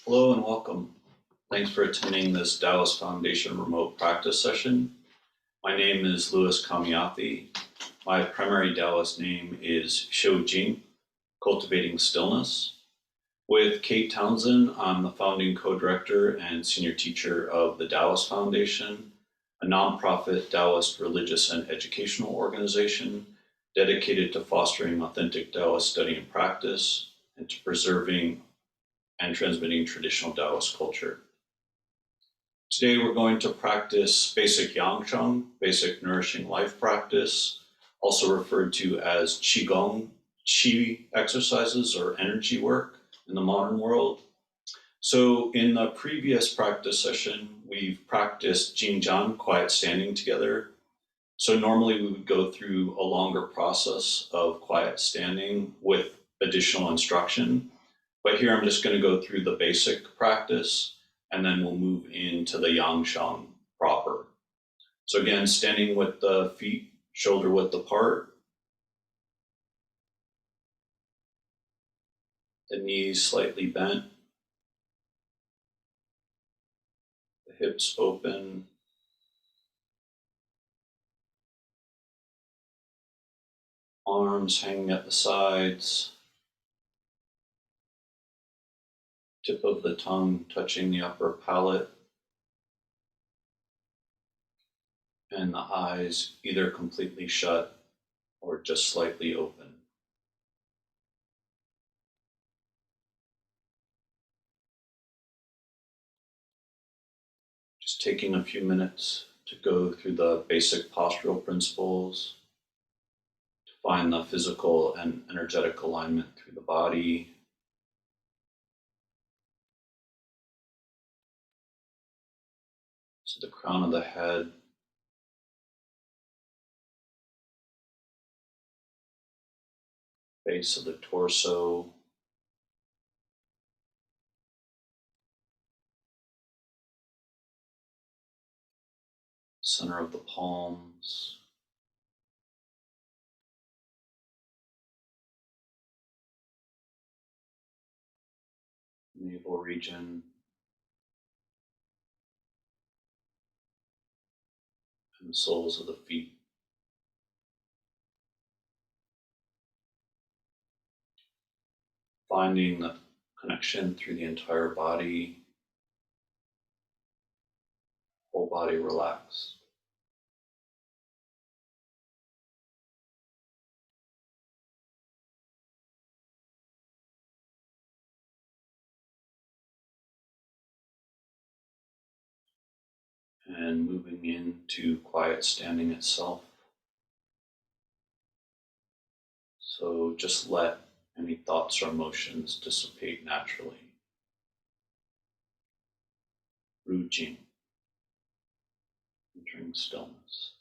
Hello and welcome. Thanks for attending this Daoist Foundation remote practice session. My name is Komjathy. My primary Daoist name is Jing, Cultivating Stillness. With Kate Townsend, I'm the founding co-director and senior teacher of the Daoist Foundation, a nonprofit Daoist religious and educational organization dedicated to fostering authentic Daoist study and practice and to preserving and transmitting traditional Daoist culture. Today we're going to practice basic Yangsheng, basic Nourishing Life practice, also referred to as Qigong, Qi exercises or energy work in the modern world. So in the previous practice session, we've practiced Jingjian, quiet standing together. So normally we would go through a longer process of quiet standing with additional instruction. But here I'm just going to go through the basic practice, and then we'll move into the Yangsheng proper. So again, standing with the feet shoulder width apart, the knees slightly bent, the hips open, arms hanging at the sides, tip of the tongue touching the upper palate, and the eyes either completely shut or just slightly open. Just taking a few minutes to go through the basic postural principles, to find the physical and energetic alignment through the body. So the crown of the head, base of the torso, center of the palms, navel region, and the soles of the feet. Finding the connection through the entire body, whole body relaxed. And moving into quiet standing itself. So just let any thoughts or emotions dissipate naturally. Rujing, entering stillness.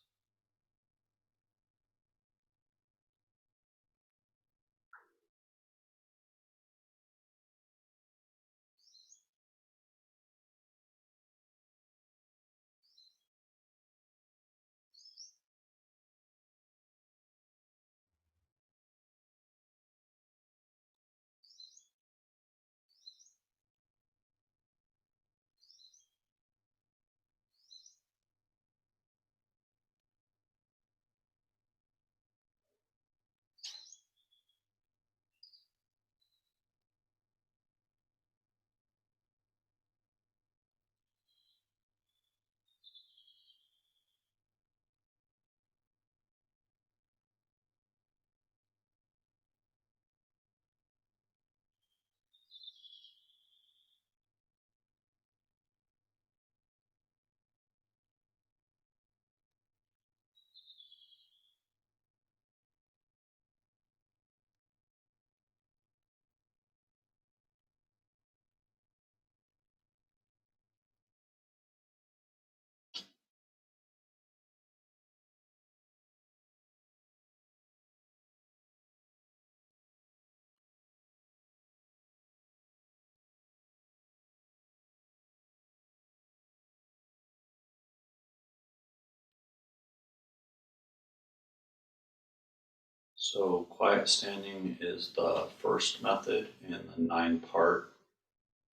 So quiet standing is the first method in the 9-part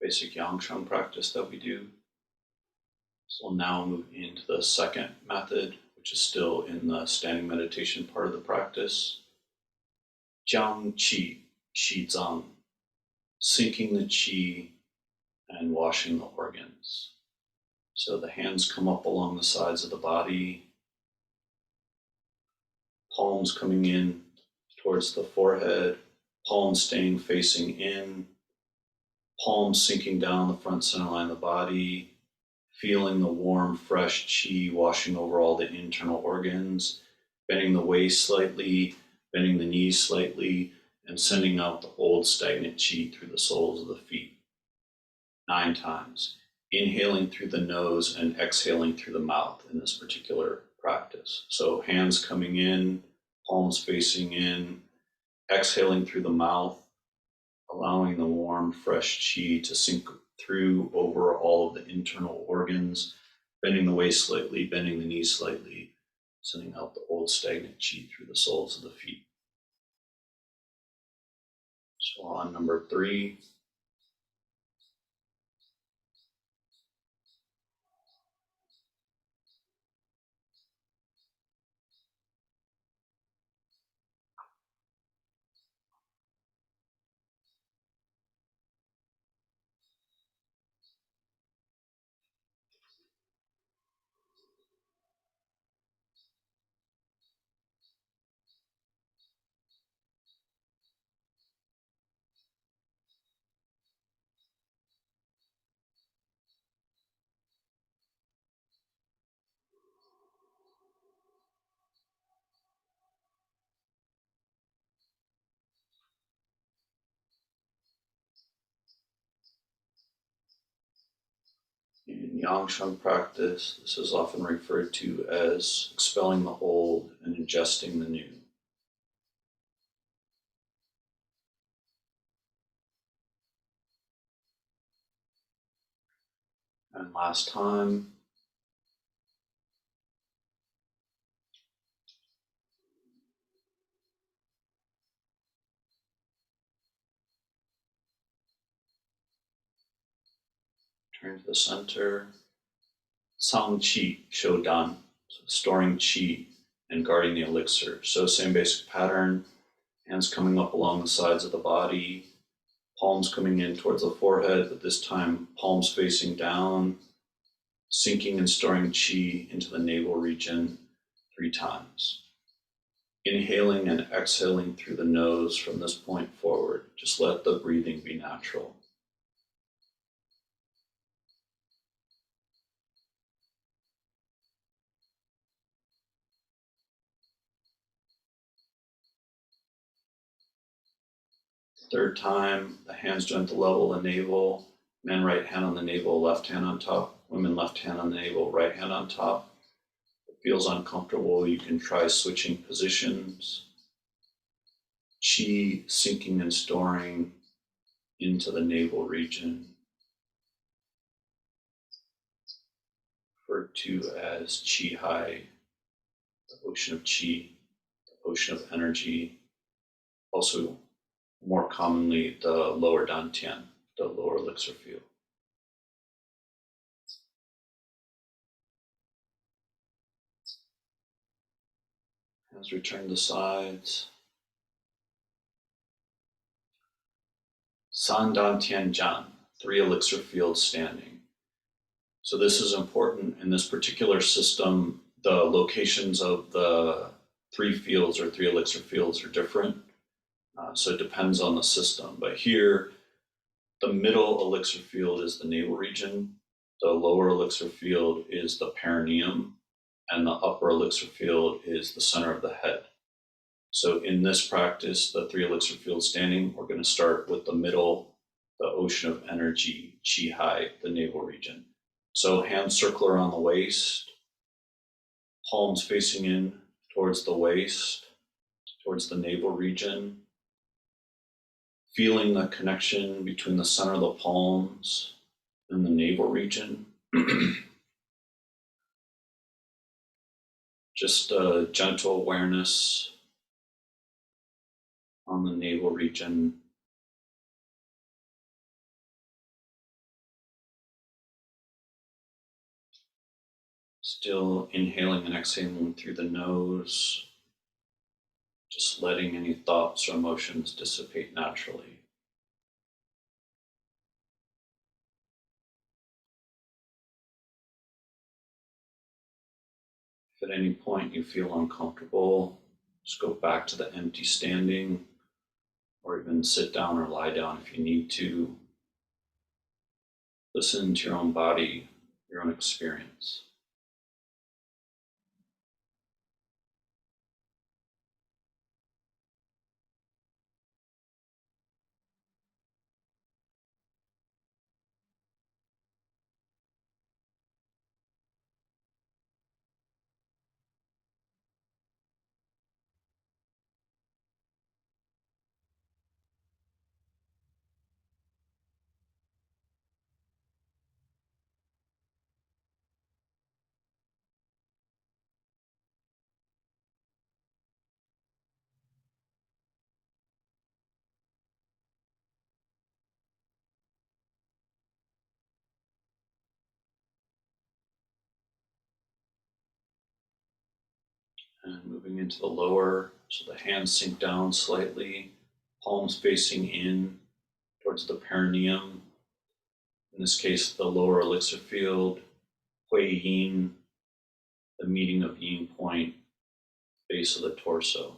basic Yangsheng practice that we do. So we'll now move into the second method, which is still in the standing meditation part of the practice. Jiang Qi, Qi Zang, sinking the Qi and washing the organs. So the hands come up along the sides of the body, palms coming in towards the forehead, palms staying facing in, palms sinking down the front center line of the body, feeling the warm, fresh Qi washing over all the internal organs, bending the waist slightly, bending the knees slightly, and sending out the old stagnant Qi through the soles of the feet. 9 times. Inhaling through the nose and exhaling through the mouth in this particular practice. So hands coming in, palms facing in, exhaling through the mouth, allowing the warm, fresh Qi to sink through over all of the internal organs, bending the waist slightly, bending the knees slightly, sending out the old stagnant Qi through the soles of the feet. So on number 3, in Yangsheng practice, this is often referred to as expelling the old and ingesting the new. And last time, turn to the center, Sang Qi, Shou Dan, so storing Qi and guarding the elixir. So same basic pattern, hands coming up along the sides of the body, palms coming in towards the forehead, but this time palms facing down, sinking and storing Qi into the navel region 3 times. Inhaling and exhaling through the nose from this point forward. Just let the breathing be natural. Third time, the hands join at the level of the navel. Men right hand on the navel, left hand on top. Women left hand on the navel, right hand on top. If it feels uncomfortable, you can try switching positions. Qi sinking and storing into the navel region, referred to as Qi Hai, the ocean of Qi, the ocean of energy. Also, more commonly, the lower Dantian, the lower elixir field. Hands return to the sides. San Dantian Jan, 3 elixir fields standing. So this is important. In this particular system, the locations of the 3 fields or 3 elixir fields are different. So it depends on the system. But here, the middle elixir field is the navel region. The lower elixir field is the perineum. And the upper elixir field is the center of the head. So in this practice, the 3 elixir fields standing, we're going to start with the middle, the ocean of energy, Qi Hai, the navel region. So hands circle around the waist, palms facing in towards the waist, towards the navel region, feeling the connection between the center of the palms and the navel region. Just a gentle awareness on the navel region. Still inhaling and exhaling through the nose, just letting any thoughts or emotions dissipate naturally. If at any point you feel uncomfortable, just go back to the empty standing, or even sit down or lie down if you need to. Listen to your own body, your own experience. And moving into the lower, so the hands sink down slightly, palms facing in towards the perineum. In this case, the lower elixir field, Hui Yin, the meeting of Yin point, base of the torso.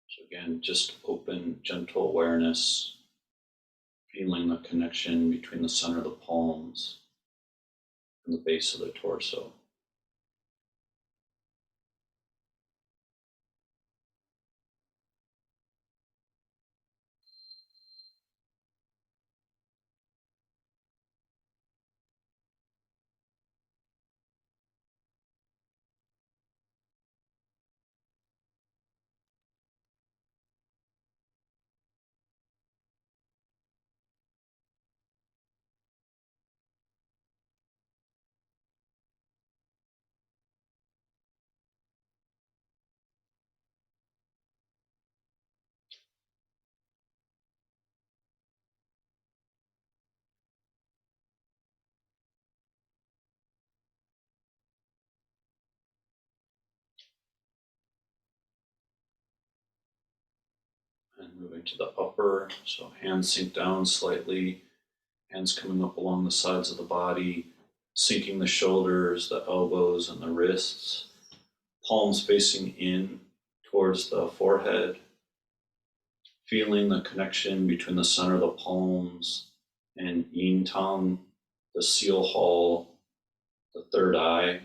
So again, just open, gentle awareness, feeling the connection between the center of the palms and the base of the torso. And moving to the upper, so hands sink down slightly, hands coming up along the sides of the body, sinking the shoulders, the elbows, and the wrists, palms facing in towards the forehead, feeling the connection between the center of the palms and yin tongue, the seal hall, the third eye,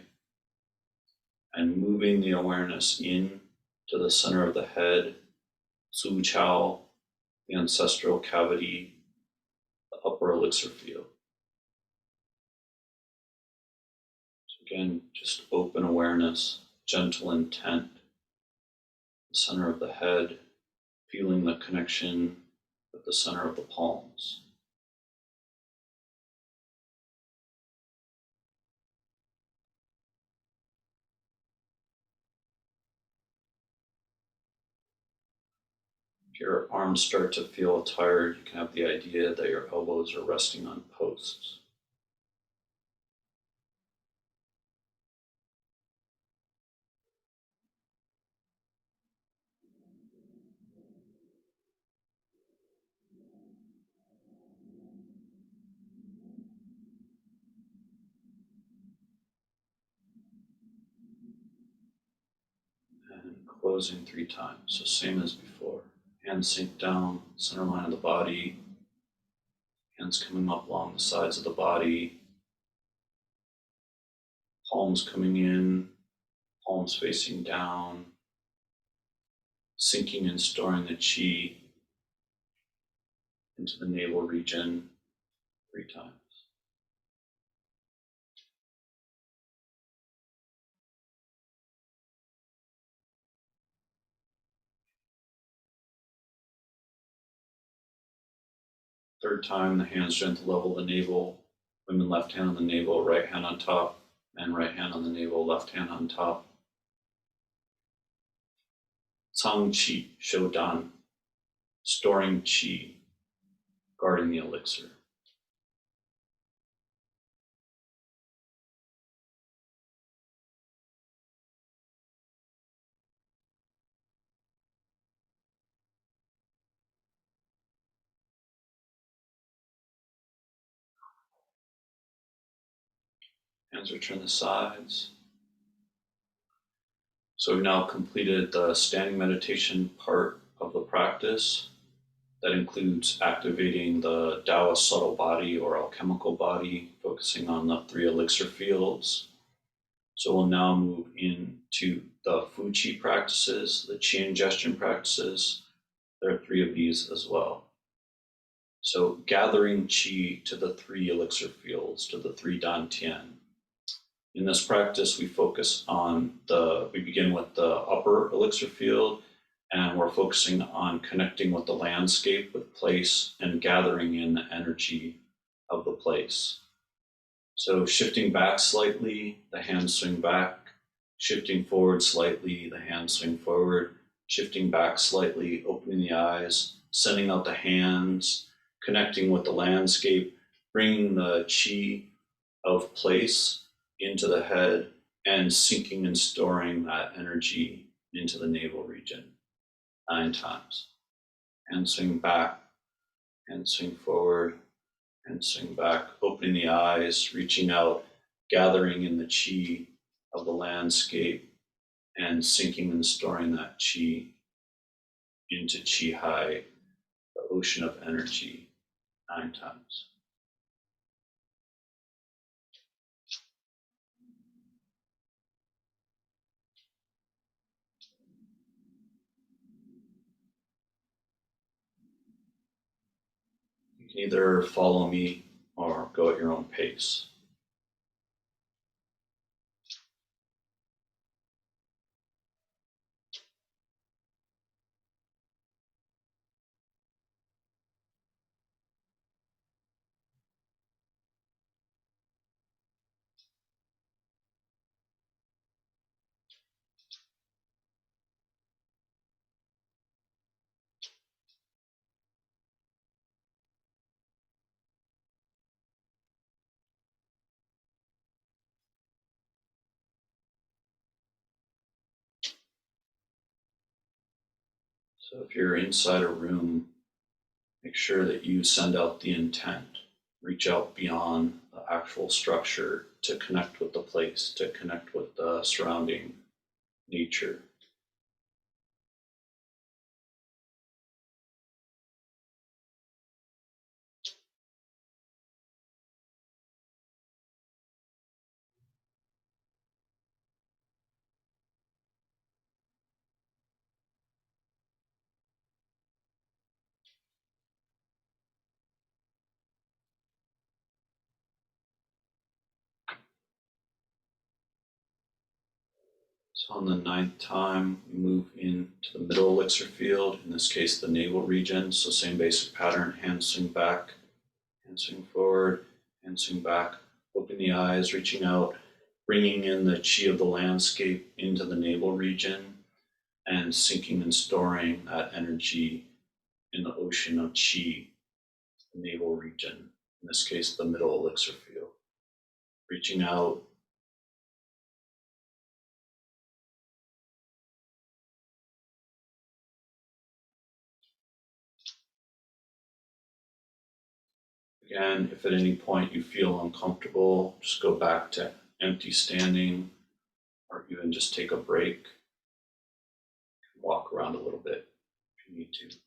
and moving the awareness in to the center of the head, Su Chao, the ancestral cavity, the upper elixir field. So again, just open awareness, gentle intent, the center of the head, feeling the connection with the center of the palms. If your arms start to feel tired, you can have the idea that your elbows are resting on posts. And closing 3 times, so same as before. Hands sink down, center line of the body, hands coming up along the sides of the body, palms coming in, palms facing down, sinking and storing the chi into the navel region 3 times. Third time, the hands gentle level the navel. Women left hand on the navel, right hand on top. Men right hand on the navel, left hand on top. Cang Qi, Shou Dan, storing Qi, guarding the elixir. Hands return to the sides. So we've now completed the standing meditation part of the practice. That includes activating the Daoist subtle body or alchemical body, focusing on the 3 elixir fields. So we'll now move into the Fu Qi practices, the Qi ingestion practices. There are 3 of these as well. So gathering Qi to the 3 elixir fields, to the 3 Dantian. In this practice, we begin with the upper elixir field, and we're focusing on connecting with the landscape, with place, and gathering in the energy of the place. So shifting back slightly, the hands swing back, shifting forward slightly, the hands swing forward, shifting back slightly, opening the eyes, sending out the hands, connecting with the landscape, bringing the Qi of place into the head, and sinking and storing that energy into the navel region 9 times. And swing back, and swing forward, and swing back, opening the eyes, reaching out, gathering in the Qi of the landscape, and sinking and storing that Qi into Qi Hai, the ocean of energy, 9 times. You can either follow me or go at your own pace. So if you're inside a room, make sure that you send out the intent. Reach out beyond the actual structure to connect with the place, to connect with the surrounding nature. So on the 9th time, we move into the middle elixir field, in this case the navel region. So same basic pattern, hand swing back, hand swing forward, hand swing back, open the eyes, reaching out, bringing in the Qi of the landscape into the navel region, and sinking and storing that energy in the ocean of Qi, the navel region, in this case the middle elixir field. Reaching out, again, if at any point you feel uncomfortable, just go back to empty standing, or even just take a break, walk around a little bit if you need to.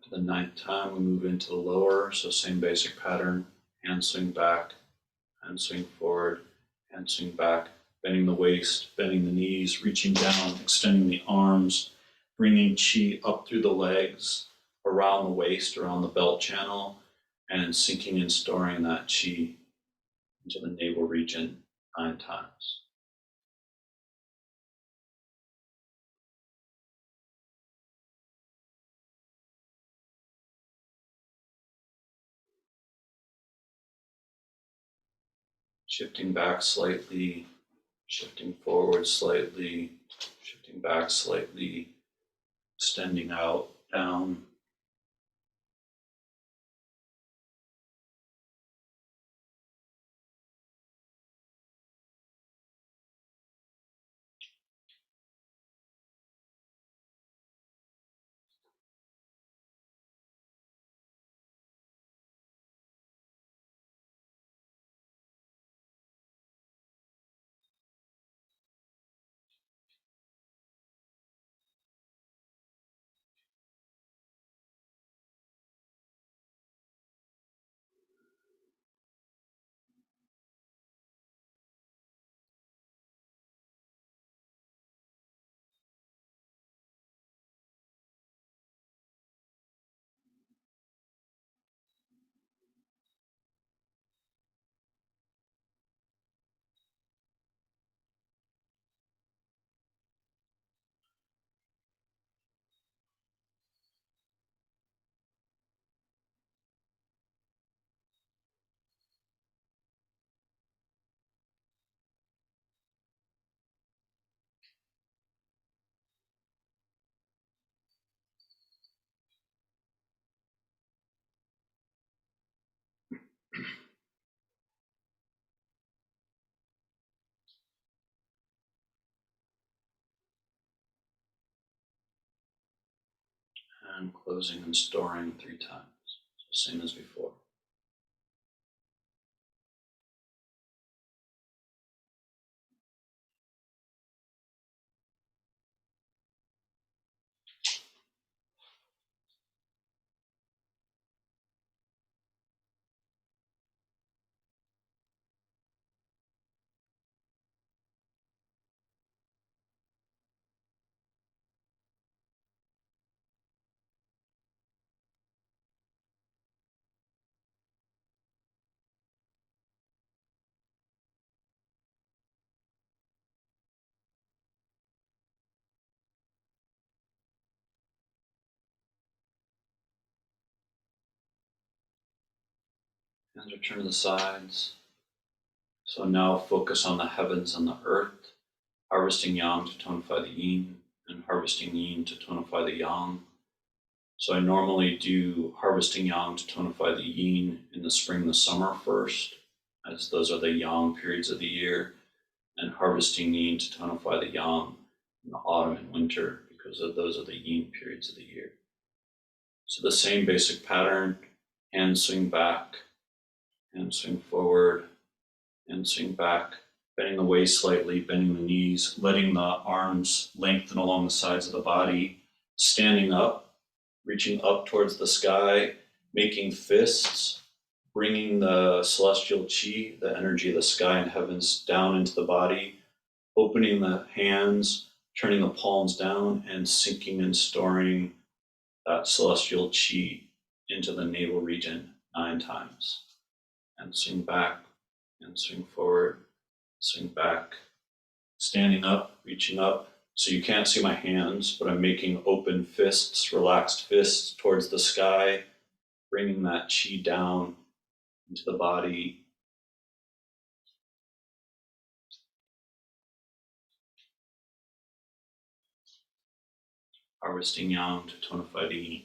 After the 9th time, we move into the lower, so same basic pattern, hand swing back, hand swing forward, hand swing back, bending the waist, bending the knees, reaching down, extending the arms, bringing chi up through the legs, around the waist, around the belt channel, and sinking and storing that chi into the navel region 9 times. Shifting back slightly, shifting forward slightly, shifting back slightly, extending out, down. And closing and storing 3 times, so same as before. Hands return to the sides. So now focus on the heavens and the earth, harvesting yang to tonify the yin, and harvesting yin to tonify the yang. So I normally do harvesting yang to tonify the yin in the spring and the summer first, as those are the yang periods of the year, and harvesting yin to tonify the yang in the autumn and winter, because those are the yin periods of the year. So the same basic pattern, hand swing back, hand swing forward, hand swing back, bending the waist slightly, bending the knees, letting the arms lengthen along the sides of the body, standing up, reaching up towards the sky, making fists, bringing the celestial chi, the energy of the sky and heavens, down into the body, opening the hands, turning the palms down, and sinking and storing that celestial chi into the navel region 9 times. And swing back, and swing forward, swing back, standing up, reaching up. So you can't see my hands, but I'm making open fists, relaxed fists towards the sky, bringing that chi down into the body. Harvesting yang to tonify the yin.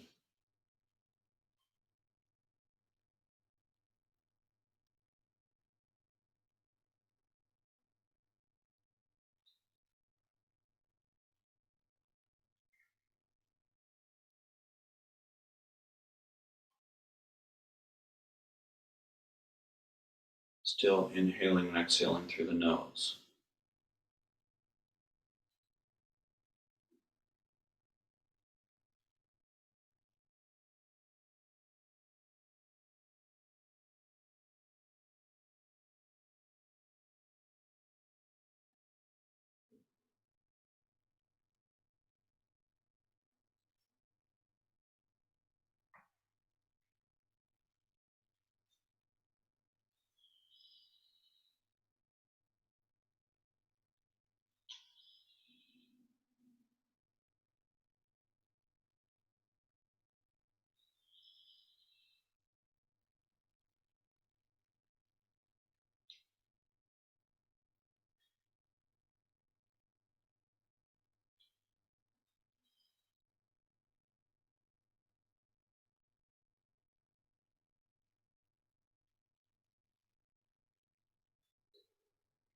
Still inhaling and exhaling through the nose.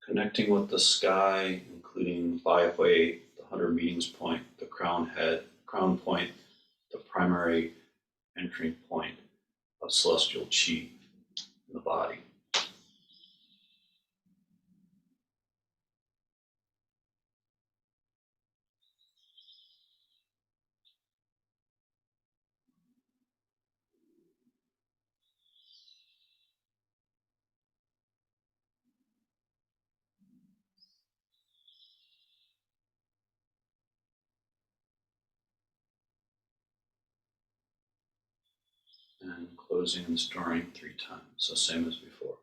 Connecting with the sky, including Bai Hui, the 100 meetings point, the crown point, the primary entering point of celestial qi in the body. And closing and storing 3 times, so same as before.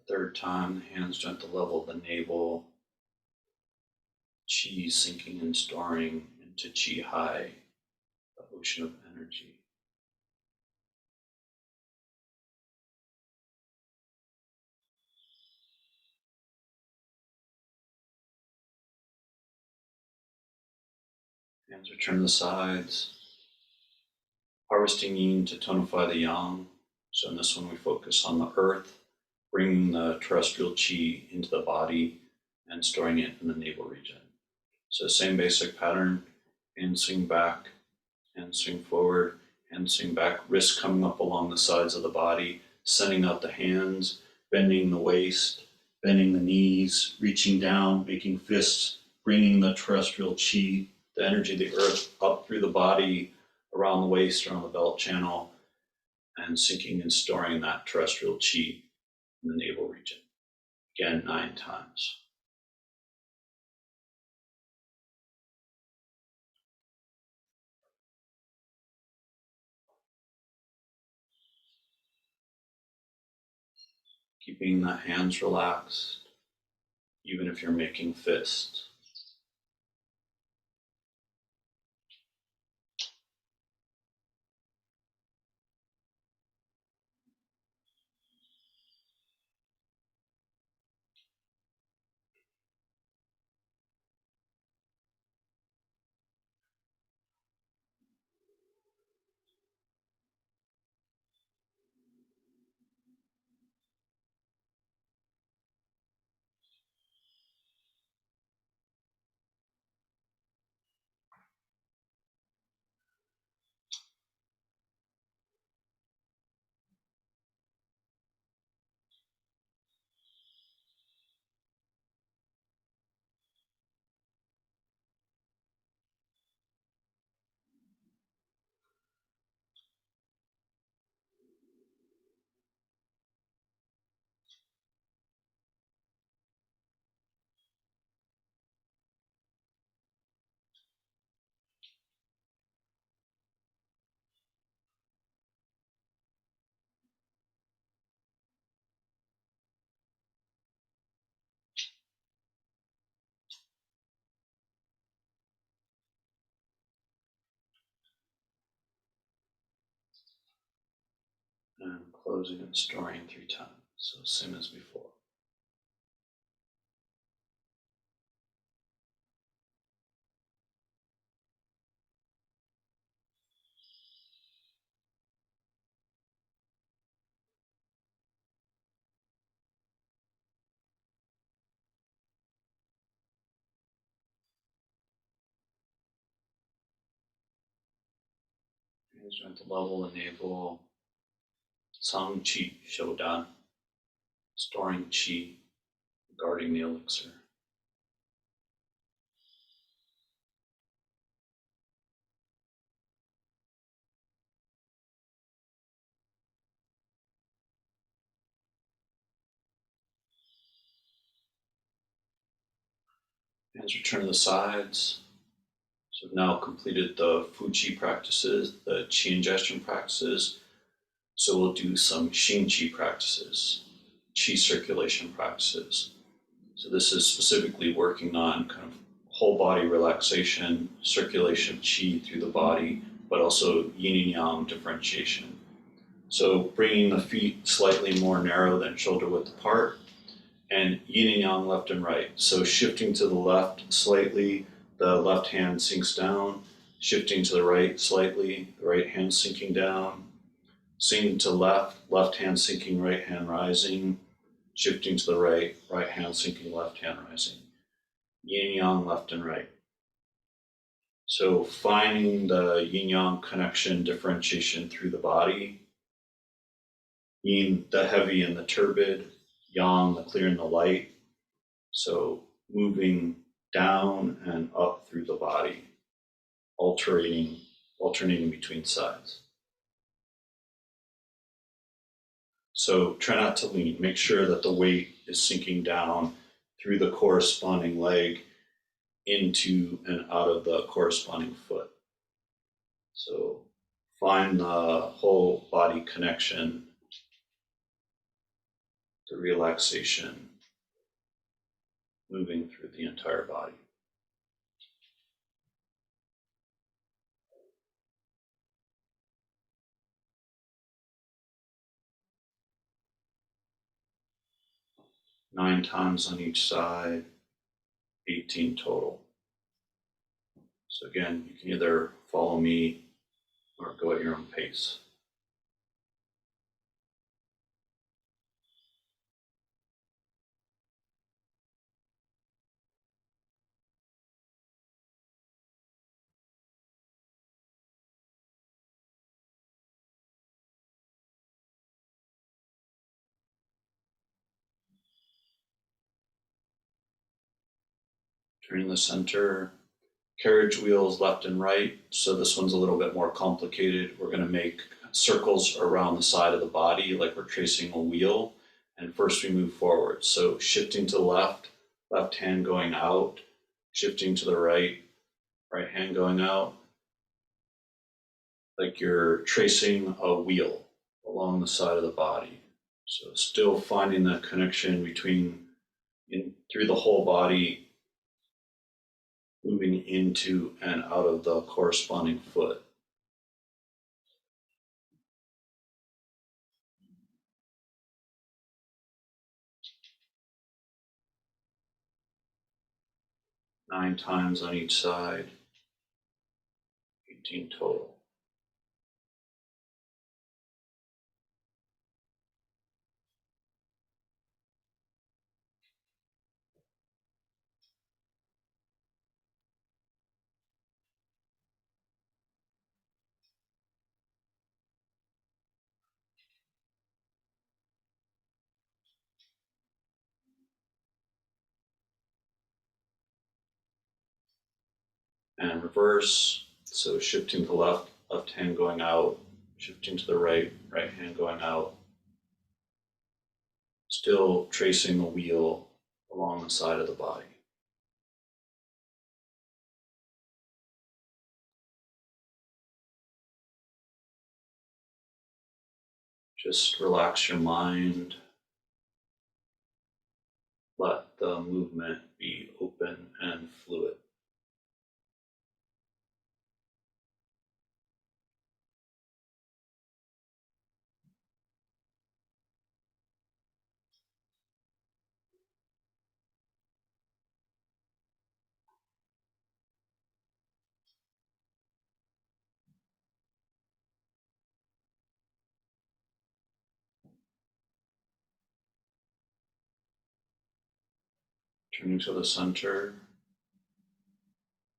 The 3rd time, the hands are at the level of the navel, qi sinking and storing into qi high, the ocean of energy. Hands return to the sides, harvesting yin to tonify the yang. So in this one we focus on the earth, bringing the terrestrial qi into the body and storing it in the navel region. So same basic pattern, hand swing back, hand swing forward, hand swing back, wrists coming up along the sides of the body, sending out the hands, bending the waist, bending the knees, reaching down, making fists, bringing the terrestrial qi, the energy of the earth up through the body, around the waist, around the belt channel, and sinking and storing that terrestrial qi in the navel region. Again, 9 times. Keeping the hands relaxed, even if you're making fists. And closing and storing 3 times, so same as before. Hands are at the level of the navel, Sang Qi Shoudan, storing qi, guarding the elixir. Hands return to the sides. So we've now completed the Fuqi practices, the Qi ingestion practices. So we'll do some Xing Qi practices, Qi circulation practices. So this is specifically working on kind of whole body relaxation, circulation of Qi through the body, but also yin and yang differentiation. So bringing the feet slightly more narrow than shoulder width apart, and yin and yang left and right. So shifting to the left slightly, the left hand sinks down, shifting to the right slightly, the right hand sinking down, sinking to left, left hand sinking, right hand rising, shifting to the right, right hand sinking, left hand rising. Yin yang left and right. So finding the yin yang connection differentiation through the body, yin the heavy and the turbid, yang the clear and the light. So moving down and up through the body, alternating between sides. So try not to lean. Make sure that the weight is sinking down through the corresponding leg into and out of the corresponding foot. So find the whole body connection, the relaxation, moving through the entire body. Nine times on each side, 18 total. So again, you can either follow me or go at your own pace. Turning the center, carriage wheels left and right. So this one's a little bit more complicated. We're going to make circles around the side of the body like we're tracing a wheel. And first we move forward. So shifting to the left, left hand going out, shifting to the right, right hand going out, like you're tracing a wheel along the side of the body. So still finding that connection between through the whole body, moving into and out of the corresponding foot. Nine times on each side, 18 total. And reverse, so shifting to the left, left hand going out, shifting to the right, right hand going out. Still tracing the wheel along the side of the body. Just relax your mind. Let the movement be open and fluid. Turning to the center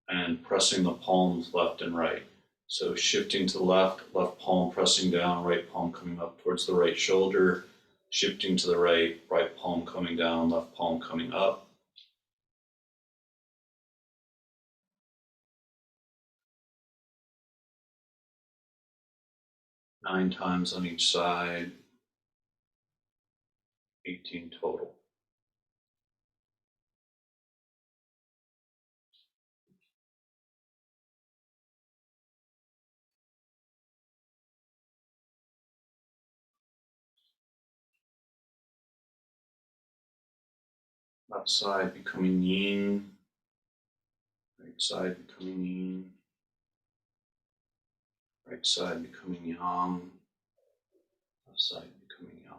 and pressing the palms left and right. So shifting to the left, left palm pressing down, right palm coming up towards the right shoulder. Shifting to the right, right palm coming down, left palm coming up. Nine times on each side, 18 total. Left side becoming yin, right side becoming yin. Right side becoming yang, left side becoming yang.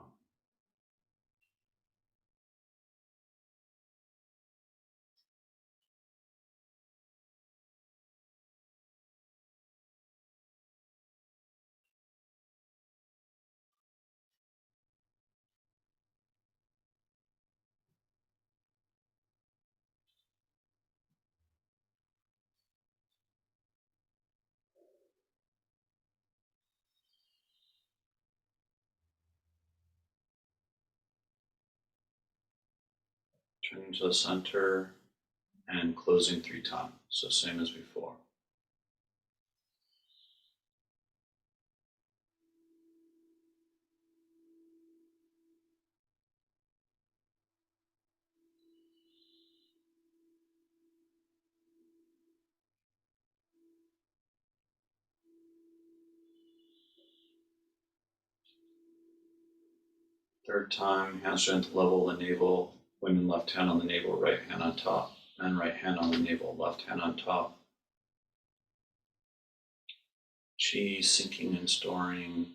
Turning to the center and closing 3 times, so same as before. Third time, hand strength level the navel, women left hand on the navel, right hand on top, men right hand on the navel, left hand on top. Chi sinking and storing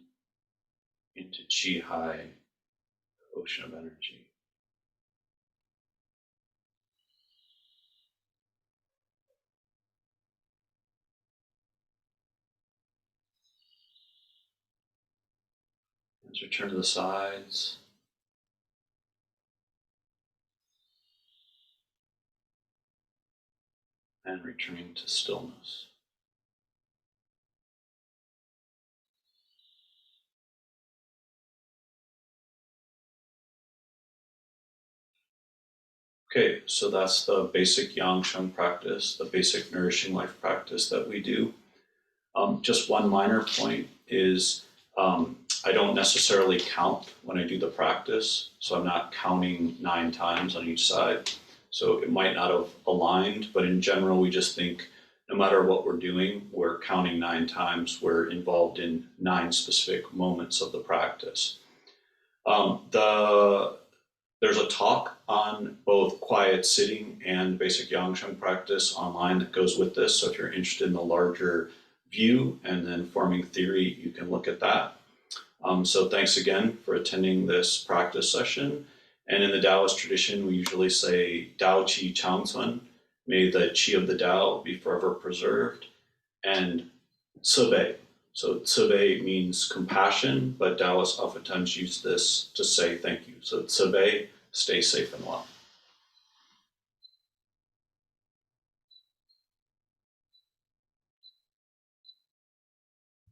into Chi high, ocean of energy. Hands return to the sides. And returning to stillness. Okay, so that's the basic Yangsheng practice, the basic Nourishing Life practice that we do. Just one minor point is I don't necessarily count when I do the practice, so I'm not counting 9 times on each side. So it might not have aligned, but in general, we just think no matter what we're doing, we're counting 9 times. We're involved in 9 specific moments of the practice. There's a talk on both quiet sitting and basic Yangsheng practice online that goes with this. So if you're interested in the larger view and then forming theory, you can look at that. So thanks again for attending this practice session. And in the Taoist tradition, we usually say Dao Qi Changcun, may the Qi of the Tao be forever preserved, and Cibei. So Cibei means compassion, but Taoists oftentimes use this to say thank you. So Cibei, stay safe and well.